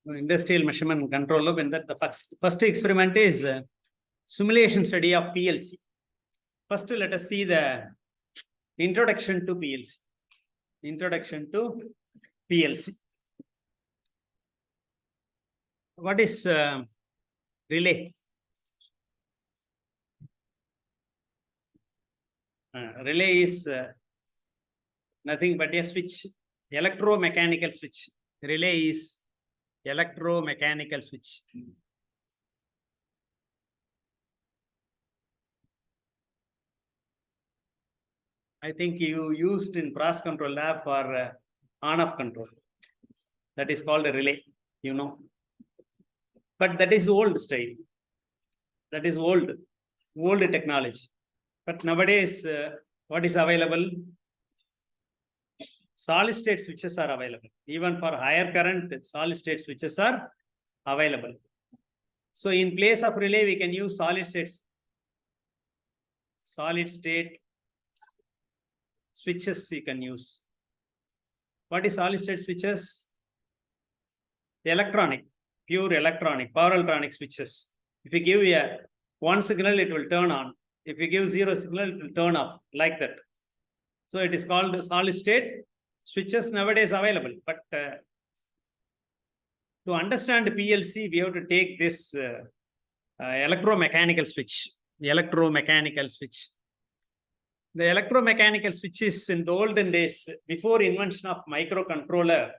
industrial measurement controller. When that the first experiment is simulation study of PLC. First, let us see the introduction to PLC. Introduction to PLC. What is relay? Relay is nothing but a switch, electromechanical switch. Relay is electromechanical switch. I think you used in process control lab for on-off control. That is called a relay, you know. But that is old style. That is old technology. But nowadays, what is available? Solid state switches are available. Even for higher current, solid state switches are available. So in place of relay, we can use solid state switches you can use. What is solid state switches? Electronic, pure electronic, power electronic switches. If you give a one signal, it will turn on. If you give zero signal, it will turn off, like that. So it is called solid state switches nowadays available. But to understand PLC, we have to take this electromechanical switch. The electromechanical switch. The electromechanical switches in the olden days, before invention of microcontroller,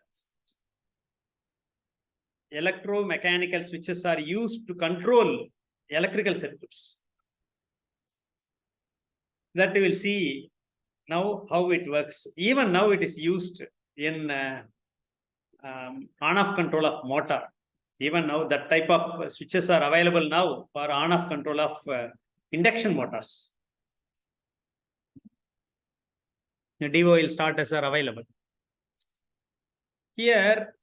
electromechanical switches are used to control electrical circuits. That we will see now how it works. Even now it is used in on-off control of motor. Even now that type of switches are available now for on-off control of induction motors. The DOL starters are available. Here,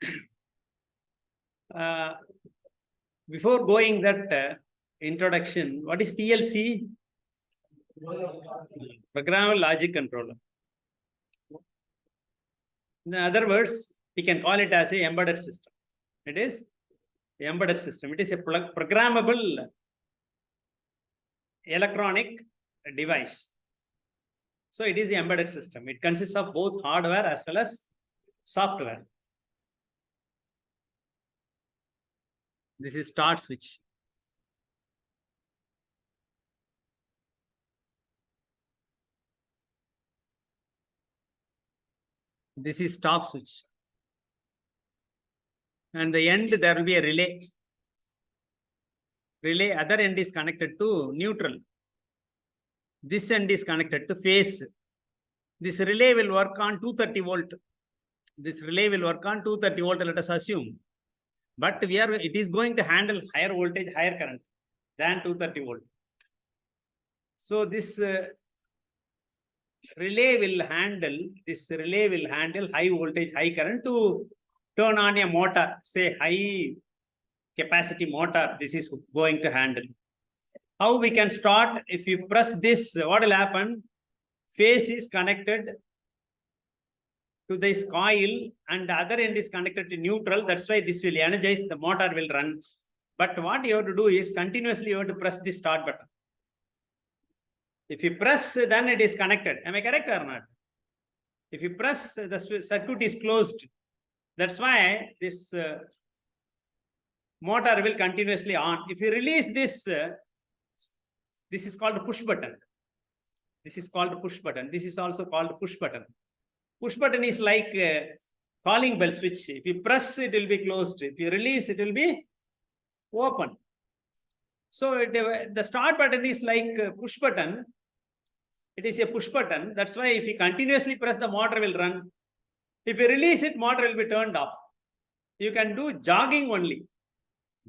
before going that introduction, what is PLC? Programmable logic controller. In other words, we can call it as a embedded system. It is embedded system. It is a programmable electronic device. So it is the embedded system. It consists of both hardware as well as software. This is start switch. This is stop switch. And the end, there will be a relay. Relay, other end is connected to neutral. This end is connected to phase. This relay will work on 230 volt. This relay will work on 230 volt, let us assume. But it is going to handle higher voltage, higher current than 230 volt. So this relay will handle high voltage, high current to turn on a motor, say high capacity motor. This is going to handle. How we can start? If you press this, what will happen? Phase is connected to this coil and the other end is connected to neutral. That's why this will energize, the motor will run. But what you have to do is continuously you have to press the start button. If you press, then it is connected. Am I correct or not? If you press, the circuit is closed. That's why this motor will continuously on. If you release this, this is called push button. This is called push button. This is also called push button. Push button is like calling bell switch. If you press, it will be closed. If you release, it will be open. So the start button is like push button. It is a push button. That's why if you continuously press, the motor will run. If you release it, motor will be turned off. You can do jogging only.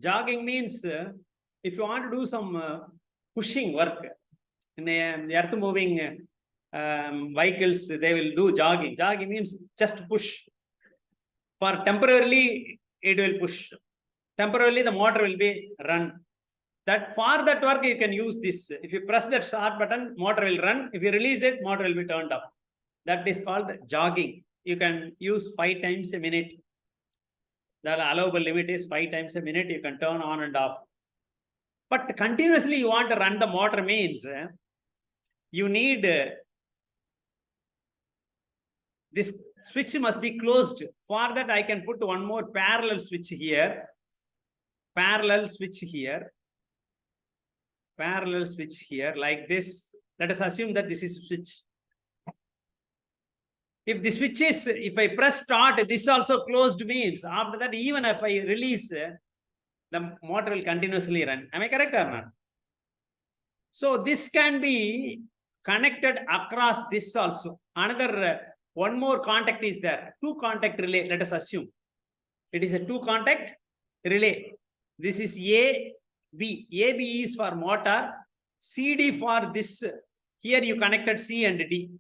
Jogging means if you want to do some pushing work in earth moving vehicles, they will do jogging. Jogging means just push. For temporarily, it will push. Temporarily, the motor will be run. That for that work, you can use this. If you press that start button, motor will run. If you release it, motor will be turned off. That is called jogging. You can use 5 times a minute. The allowable limit is 5 times a minute. You can turn on and off. But continuously you want to run the motor means you need this switch must be closed. For that, I can put one more parallel switch here. Parallel switch here. Parallel switch here like this. Let us assume that this is switch. If the switch is, if I press start, this also closed means after that, even if I release, the motor will continuously run. Am I correct or not? So this can be connected across this also. Another one more contact is there. 2 contact relay, let us assume. It is a 2 contact relay. This is A, B. AB is for motor. CD for this. Here you connected C and D.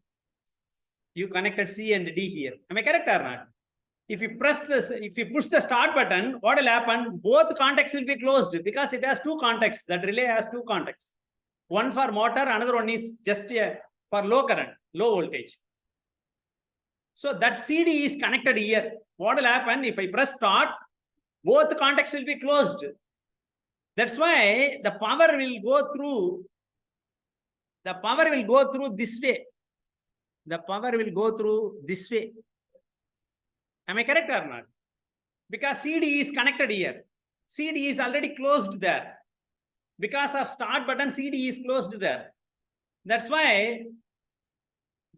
You connected C and D here. Am I correct or not? If you press this, if you push the start button, what will happen? Both contacts will be closed because it has 2 contacts. That relay has 2 contacts. One for motor, another one is just for low current, low voltage. So that CD is connected here. What will happen? If I press start, both contacts will be closed. That's why the power will go through. The power will go through this way. The power will go through this way. Am I correct or not? Because CD is connected here. CD is already closed there. Because of start button, CD is closed there. That's why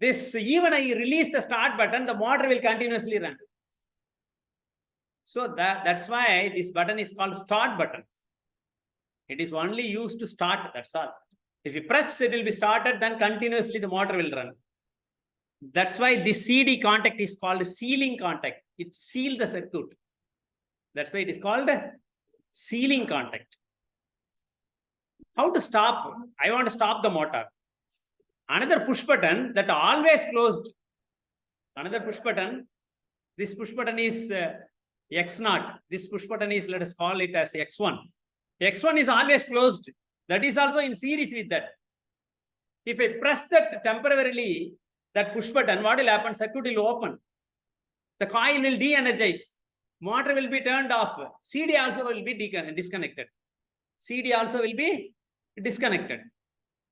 this, even I release the start button, the motor will continuously run. So that's why this button is called start button. It is only used to start, that's all. If you press, it will be started, then continuously the motor will run. That's why this CD contact is called sealing contact. It seals the circuit. That's why it is called sealing contact. How to stop? I want to stop the motor. Another push button that always closed. Another push button. This push button is X0. This push button is, let us call it as X1. X1 is always closed. That is also in series with that. If I press that temporarily, that push button, what will happen? Circuit will open. The coil will de-energize. Motor will be turned off. CD also will be disconnected. CD also will be disconnected.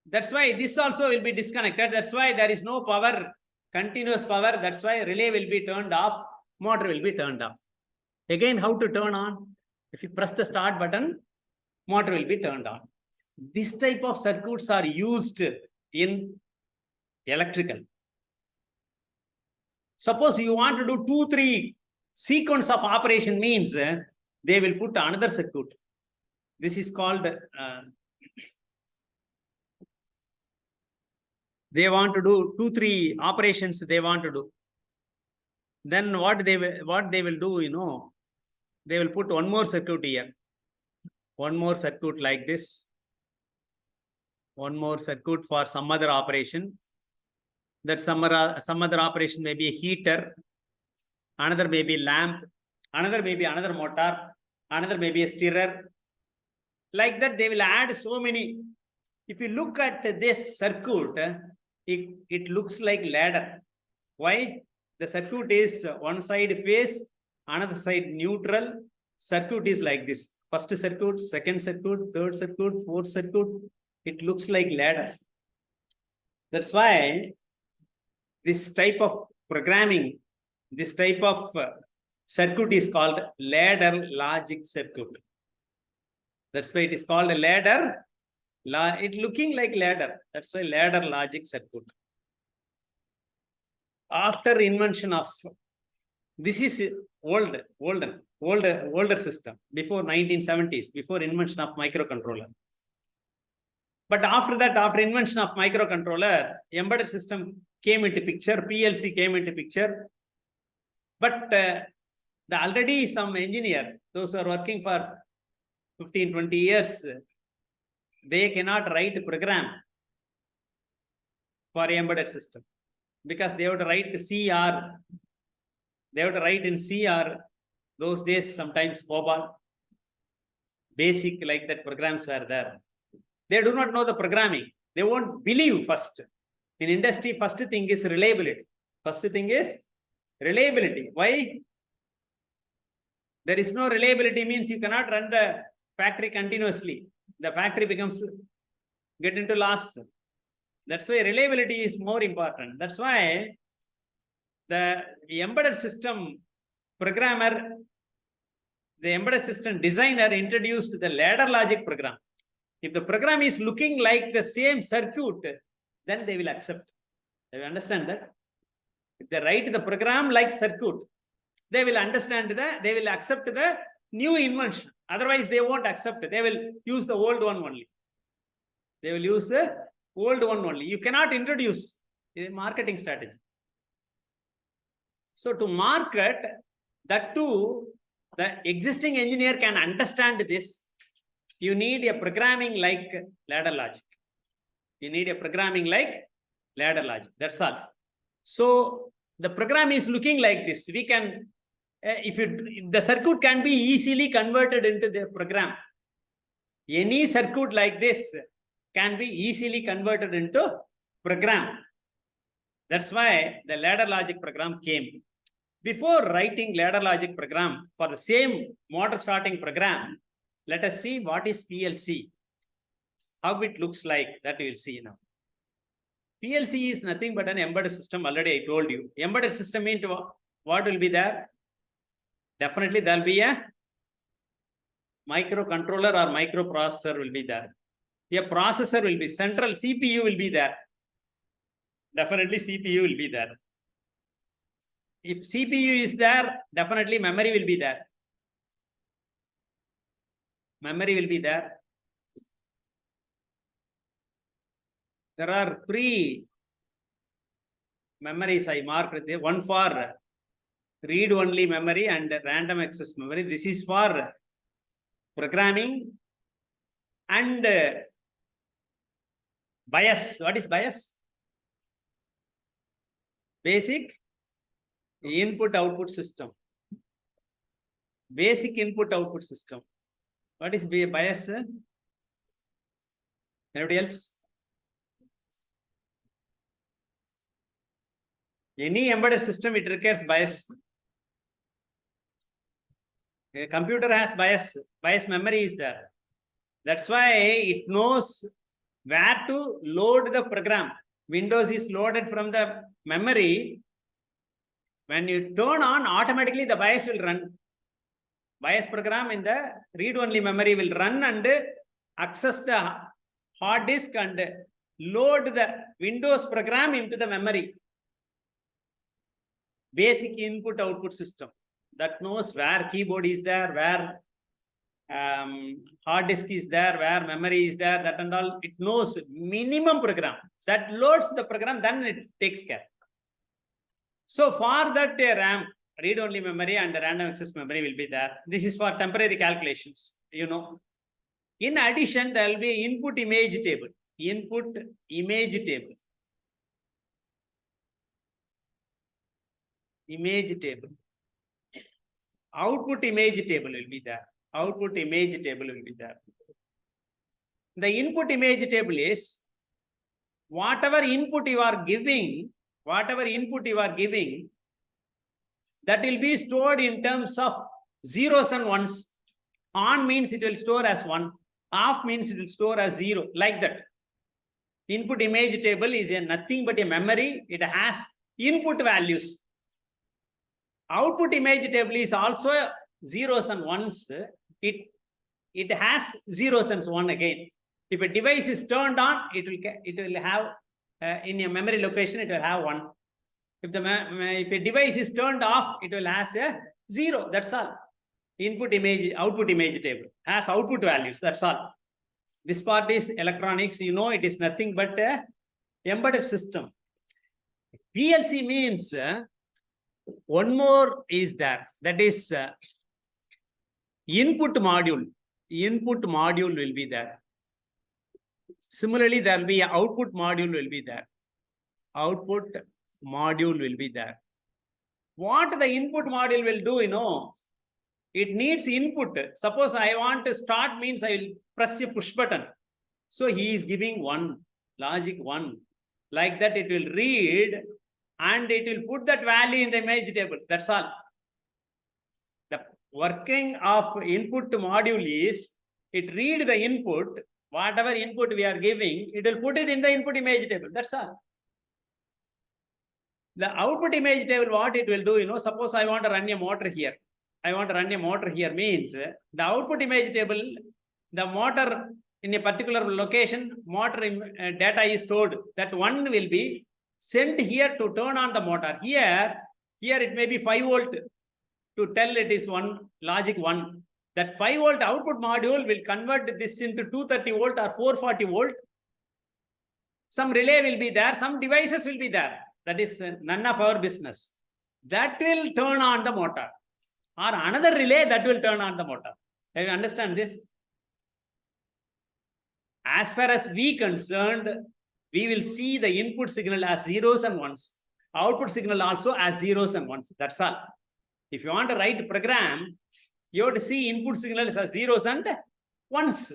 That's why this also will be disconnected. That's why there is no power, continuous power. That's why relay will be turned off. Motor will be turned off. Again, how to turn on? If you press the start button, motor will be turned on. This type of circuits are used in electrical. Suppose you want to do 2-3 sequence of operation means they will put another circuit. This is called they want to do 2-3 operations they want to do. Then what they will do, you know, they will put one more circuit here. One more circuit like this. One more circuit for some other operation. That some other operation may be a heater, another may be lamp, another may be another motor, another may be a stirrer. Like that, they will add so many. If you look at this circuit, it looks like ladder. Why? The circuit is one side phase, another side neutral. Circuit is like this. First circuit, second circuit, third circuit, fourth circuit. It looks like ladder. That's why this type of programming, this type of circuit is called ladder logic circuit. That's why it is called a ladder. It looking like ladder. That's why ladder logic circuit. After invention of, this is older system, before 1970s, before invention of microcontroller. But after that, after invention of microcontroller, embedded system came into picture, PLC came into picture. But already some engineer, those who are working for 15-20 years, they cannot write a program for embedded system because they have to write CR. They have to write in CR. Those days, sometimes COBOL, basic like that programs were there. They do not know the programming. They won't believe first. In industry, first thing is reliability. First thing is reliability. Why? There is no reliability means you cannot run the factory continuously. The factory get into loss. That's why reliability is more important. That's why the embedded system programmer, the embedded system designer introduced the ladder logic program. If the program is looking like the same circuit, then they will accept. Do you understand that? If they write the program like circuit, they will understand that, they will accept the new invention. Otherwise, they won't accept it. They will use the old one only. They will use the old one only. You cannot introduce a marketing strategy. So to market, that too, the existing engineer can understand this. You need a programming like ladder logic. You need a programming like ladder logic. That's all. So the program is looking like this. We can, if the circuit can be easily converted into the program. Any circuit like this can be easily converted into program. That's why the ladder logic program came. Before writing ladder logic program for the same motor starting program, let us see what is PLC. How it looks like, that we will see now. PLC is nothing but an embedded system. Already I told you. Embedded system means what will be there? Definitely there will be a microcontroller or microprocessor will be there. A processor will be central, CPU will be there. Definitely CPU will be there. If CPU is there, definitely memory will be there. Memory will be there. There are 3 memories I marked there. One for read-only memory and random access memory. This is for programming and BIOS. What is BIOS? Basic input-output system. Basic input-output system. What is BIOS? Anybody else? Any embedded system, it requires BIOS. A computer has BIOS. BIOS memory is there. That's why it knows where to load the program. Windows is loaded from the memory. When you turn on, automatically the BIOS will run. BIOS program in the read-only memory will run and access the hard disk and load the Windows program into the memory. Basic input-output system that knows where keyboard is there, where hard disk is there, where memory is there, that and all. It knows minimum program. That loads the program, then it takes care. So for that RAM, read-only memory and random access memory will be there. This is for temporary calculations, you know. In addition, there will be input image table. Input image table. Image table. Output image table will be there. Output image table will be there. The input image table is whatever input you are giving, that will be stored in terms of zeros and ones. On means it will store as 1. Off means it will store as 0. Like that. Input image table is nothing but a memory. It has input values. Output image table is also zeros and ones. It has zeros and 1 again. If a device is turned on, it will have in a memory location, it will have 1. If a device is turned off, it will have a 0. That's all. Input image, output image table has output values. That's all. This part is electronics. You know, it is nothing but a embedded system. PLC means one more is there. That is input module. Input module will be there. Similarly, there will be an output module will be there. Output module will be there. What the input module will do, you know, it needs input. Suppose I want to start means I will press a push button. So he is giving 1, logic 1. Like that it will read and it will put that value in the image table. That's all. working of input module is, it read the input, whatever input we are giving, it will put it in the input image table. That's all. The output image table, what it will do, suppose I want to run a motor here. I want to run a motor here means the output image table, the motor in a particular location, motor data is stored. That one will be sent here to turn on the motor. Here it may be 5 volt to tell it is one logic 1. That 5 volt output module will convert this into 230 volt or 440 volt. Some relay will be there, some devices will be there. That is none of our business. That will turn on the motor. Or another relay that will turn on the motor. Do you understand this? As far as we concerned, we will see the input signal as zeros and ones. Output signal also as zeros and ones. That's all. If you want to write a program, you have to see input signal as zeros and ones.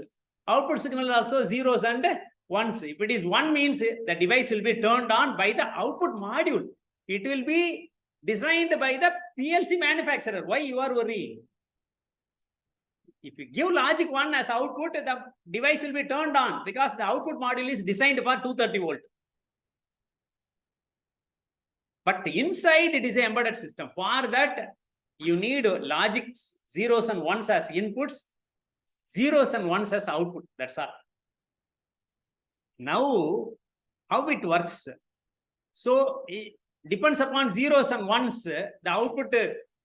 Output signal also zeros and ones. If it is 1 means the device will be turned on by the output module. It will be designed by the PLC manufacturer. Why you are worrying? If you give logic 1 as output, the device will be turned on because the output module is designed for 230 volt. But inside it is an embedded system. For that, you need logic zeros and ones as inputs, zeros and ones as output. That's all. Now, how it works? So, it depends upon zeros and ones. The output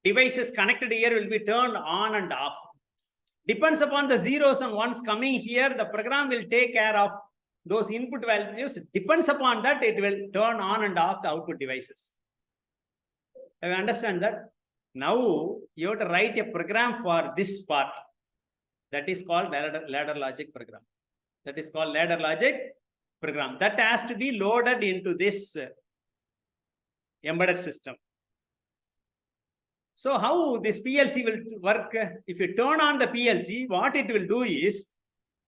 devices connected here will be turned on and off. Depends upon the zeros and ones coming here, the program will take care of those input values. Depends upon that, it will turn on and off the output devices. Do you understand that? Now, you have to write a program for this part. That is called ladder logic program. That is called ladder logic program. That has to be loaded into this embedded system. So how this PLC will work? If you turn on the PLC, what it will do is,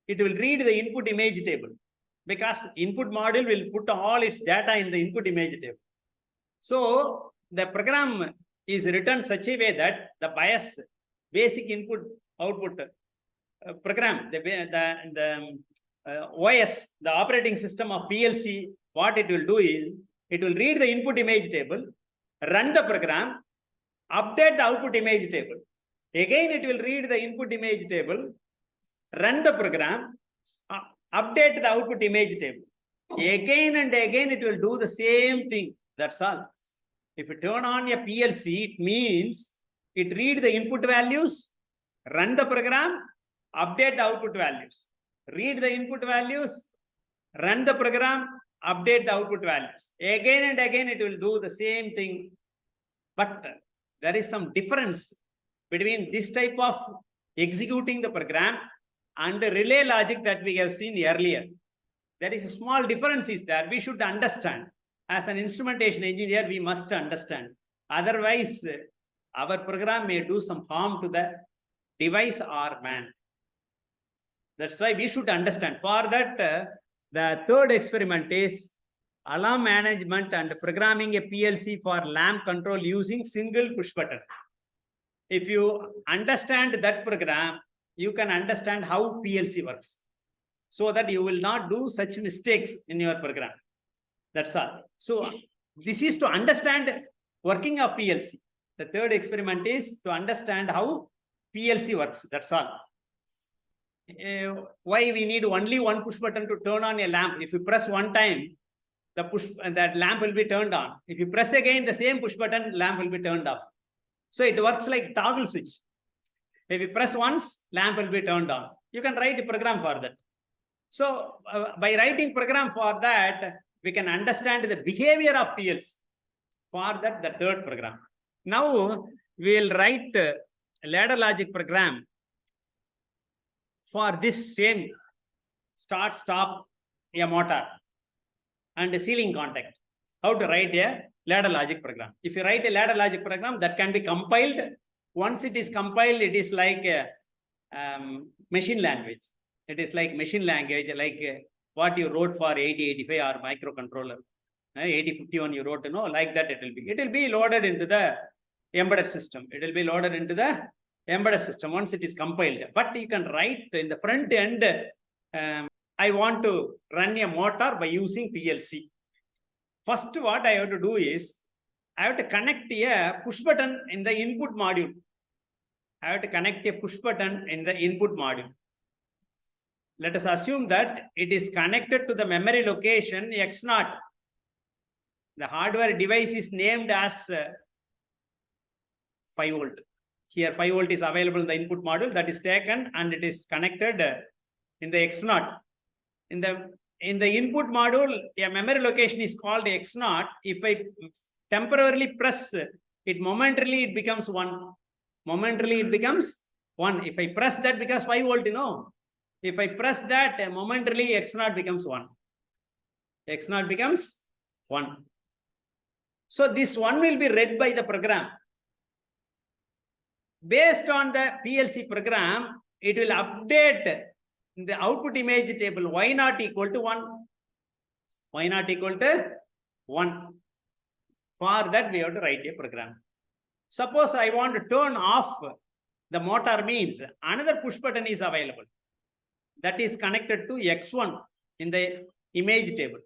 it will read the input image table, because input module will put all its data in the input image table. So the program is written such a way that the bias, basic input output program, the OS, the operating system of PLC, what it will do is, it will read the input image table, run the program, update the output image table. Again, it will read the input image table, run the program, update the output image table. Again and again, it will do the same thing. That's all. If you turn on a PLC, it means it read the input values, run the program, update the output values. Read the input values, run the program, update the output values. Again and again, it will do the same thing. But there is some difference between this type of executing the program and the relay logic that we have seen earlier. There is a small difference is there. We should understand. As an instrumentation engineer, we must understand. Otherwise, our program may do some harm to the device or man. That's why we should understand. For that, the third experiment is alarm management and programming a PLC for lamp control using single push button. If you understand that program, you can understand how PLC works, so that you will not do such mistakes in your program. That's all. So this is to understand working of PLC. The third experiment is to understand how PLC works. That's all. Why we need only one push button to turn on a lamp? If you press one time, that lamp will be turned on. If you press again the same push button, lamp will be turned off. So it works like toggle switch. If you press once, lamp will be turned on. You can write a program for that. So by writing program for that, we can understand the behavior of PLC. For that, the third program. Now we will write a ladder logic program for this same start, stop, a motor and a ceiling contact. How to write a ladder logic program. If you write a ladder logic program, that can be compiled. Once it is compiled, it is like a machine language. It is like machine language, like what you wrote for 8085 or microcontroller. 8051 you wrote, like that it will be. It will be loaded into the embedded system. It will be loaded into the embedded system once it is compiled. But you can write in the front end, I want to run a motor by using PLC. First, what I have to do is, I have to connect a push button in the input module. I have to connect a push button in the input module. Let us assume that it is connected to the memory location X0. The hardware device is named as 5 volt. Here 5 volt is available in the input module, that is taken and it is connected in the X0. In the input module, a memory location is called X0. If I temporarily press it, momentarily it becomes 1. Momentarily it becomes 1. If I press that, because 5 volt, you know. If I press that, momentarily X0 becomes 1. X0 becomes 1. So this 1 will be read by the program. Based on the PLC program, it will update the output image table Y0 equal to 1. Y0 equal to 1. For that, we have to write a program. Suppose I want to turn off the motor, means another push button is available. That is connected to X1 in the image table.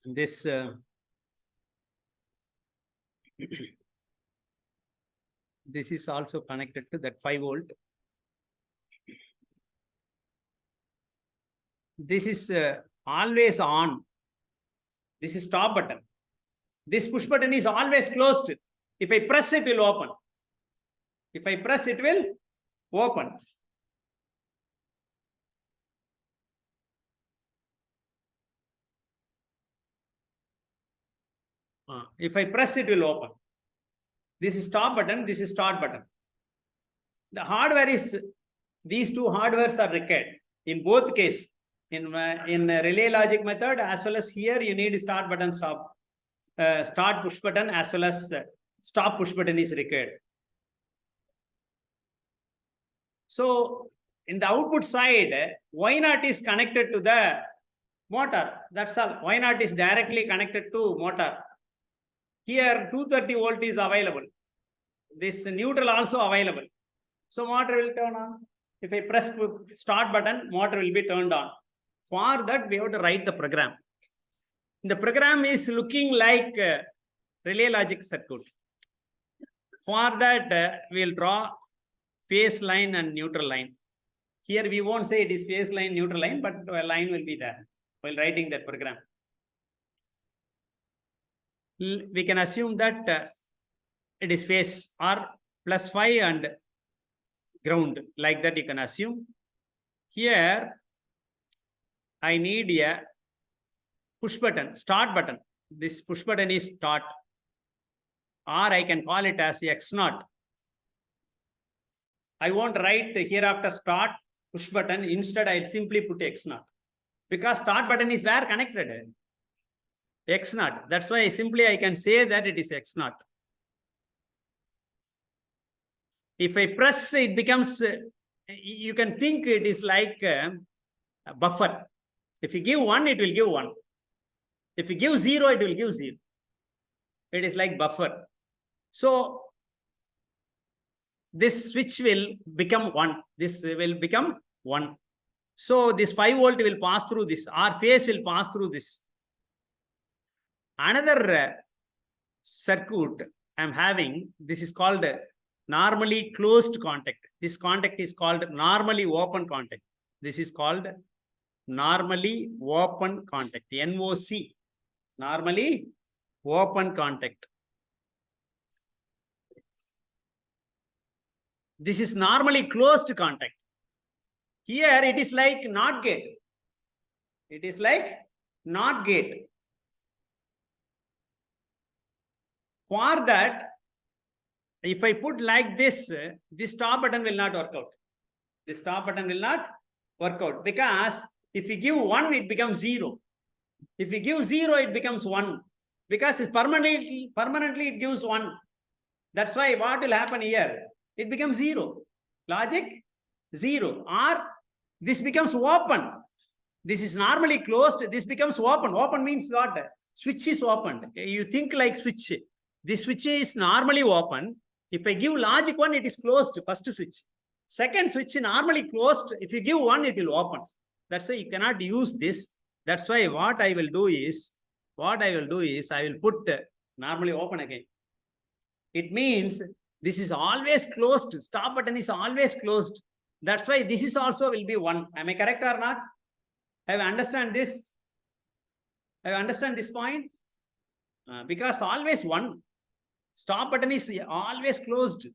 This this is also connected to that 5 volt. This is always on. This is stop button. This push button is always closed. If I press, it will open. If I press, it will open. If I press, it will open. This is stop button, this is start button. The hardware is, these two hardwares are required in both cases. In relay logic method, as well as here, you need start button, stop, start push button, as well as stop push button is required. So in the output side, Y0 is connected to the motor. That's all. Y0 is directly connected to motor. Here 230 volt is available. This neutral also available. So motor will turn on. If I press start button, motor will be turned on. For that, we have to write the program. The program is looking like relay logic circuit. For that, we will draw phase line and neutral line. Here we won't say it is phase line, neutral line, but a line will be there while writing that program. We can assume that it is phase or +5 and ground, like that you can assume. Here I need a push button, start button. This push button is start, or I can call it as X0. I won't write hereafter start push button. Instead, I'll simply put X0, because start button is where connected. X0. That's why I can say that it is X0. If I press, it becomes, you can think it is like a buffer. If you give 1, it will give 1. If you give 0, it will give 0. It is like buffer. So this switch will become 1. This will become 1. So this 5 volt will pass through this, or phase will pass through this. Another circuit I'm having, this is called normally closed contact. This contact is called normally open contact. This is called normally open contact, NOC, normally open contact. This is normally closed contact. Here it is like NOT gate. It is like NOT gate. For that, if I put like this stop button will not work out. This stop button will not work out, because if you give 1, it becomes 0. If you give 0, it becomes 1, because it's permanently it gives 1. That's why what will happen here? It becomes 0. Logic 0. Or this becomes open. This is normally closed. This becomes open. Open means what? Switch is opened. You think like switch. This switch is normally open. If I give logic 1, it is closed, first switch. Second switch normally closed. If you give 1, it will open. That's why you cannot use this. That's why what I will do is I will put normally open again. It means this is always closed. Stop button is always closed. That's why this is also will be 1. Am I correct or not? Have you understand this? Have you understand this point? Because always 1. Stop button is always closed.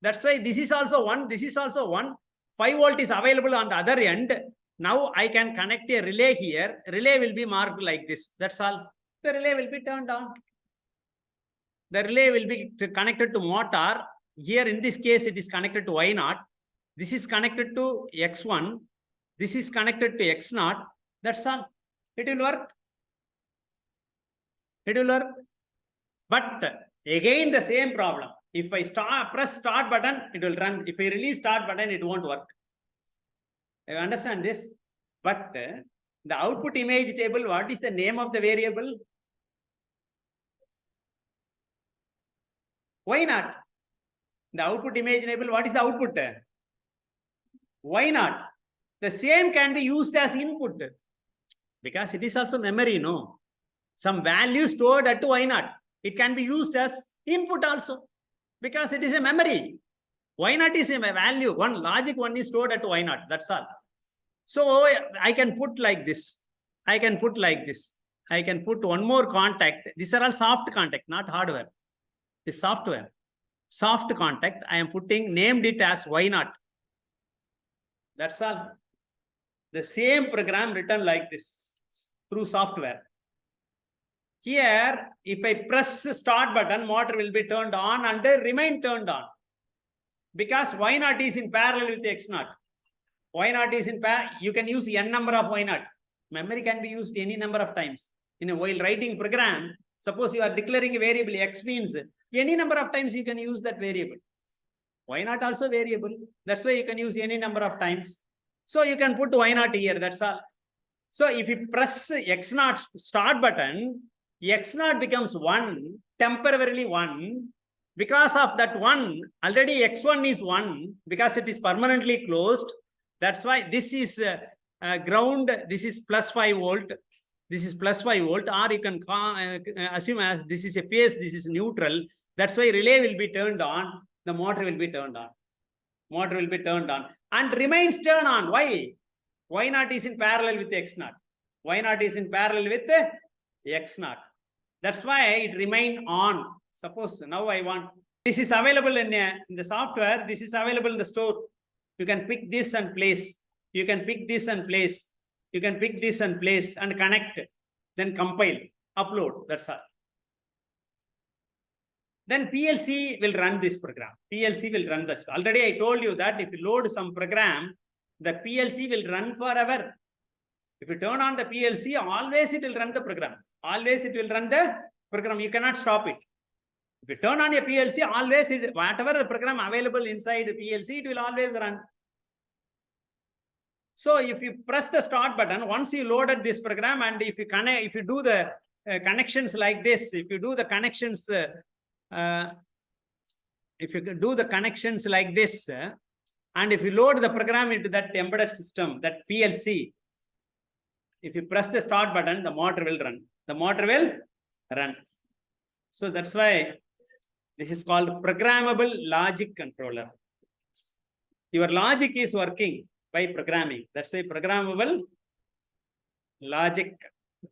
That's why this is also 1. This is also 1. 5 volt is available on the other end. Now I can connect a relay here. Relay will be marked like this. That's all. The relay will be turned on. The relay will be connected to motor. Here in this case, it is connected to Y0. This is connected to X1. This is connected to X0. That's all. It will work. It will work. But again, the same problem. If I press start button, it will run. If I release start button, it won't work. You understand this? But the output image table, what is the name of the variable? Why not? The output image table, what is the output? Why not? The same can be used as input. Because it is also memory, no? Some value stored at Y0. It can be used as input also. Because it is a memory. Y0 is a value. One logic 1 is stored at Y0. That's all. So I can put like this. I can put like this. I can put one more contact. These are all soft contact, not hardware. It's software. Soft contact. I am named it as Y0. That's all. The same program written like this through software. Here, if I press start button, motor will be turned on and remain turned on. Because Y0 is in parallel with X0. Y0 is in parallel. You can use n number of Y0. Memory can be used any number of times. While writing program, suppose you are declaring a variable X means any number of times you can use that variable. Y0 also variable. That's why you can use any number of times. So you can put Y0 here. That's all. So if you press X0 start button, X0 becomes 1, temporarily 1. Because of that 1, already X1 is 1 because it is permanently closed. That's why this is ground. This is plus 5 volt. This is plus 5 volt, or you can assume as this is a phase, this is neutral. That's why relay will be turned on. The motor will be turned on. Motor will be turned on and remains turned on. Why? Y0 is in parallel with X0. Y0 is in parallel with X0. That's why it remain on. Suppose now I want, this is available in the software. This is available in the store. You can pick this and place. You can pick this and place. You can pick this and place and connect. Then compile, upload. That's all. Then PLC will run this program. PLC will run this. Already I told you that if you load some program, the PLC will run forever. If you turn on the PLC, always it will run the program. Always it will run the program. You cannot stop it. If you turn on a PLC, always whatever the program available inside the PLC, it will always run. So if you press the start button, once you loaded this program, and if you connect, if you do the connections like this, if you do the connections, if you do the connections like this, and if you load the program into that embedded system, that PLC, if you press the start button, the motor will run. The motor will run. So that's why this is called programmable logic controller. Your logic is working by programming. That's why programmable logic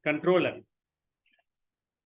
controller.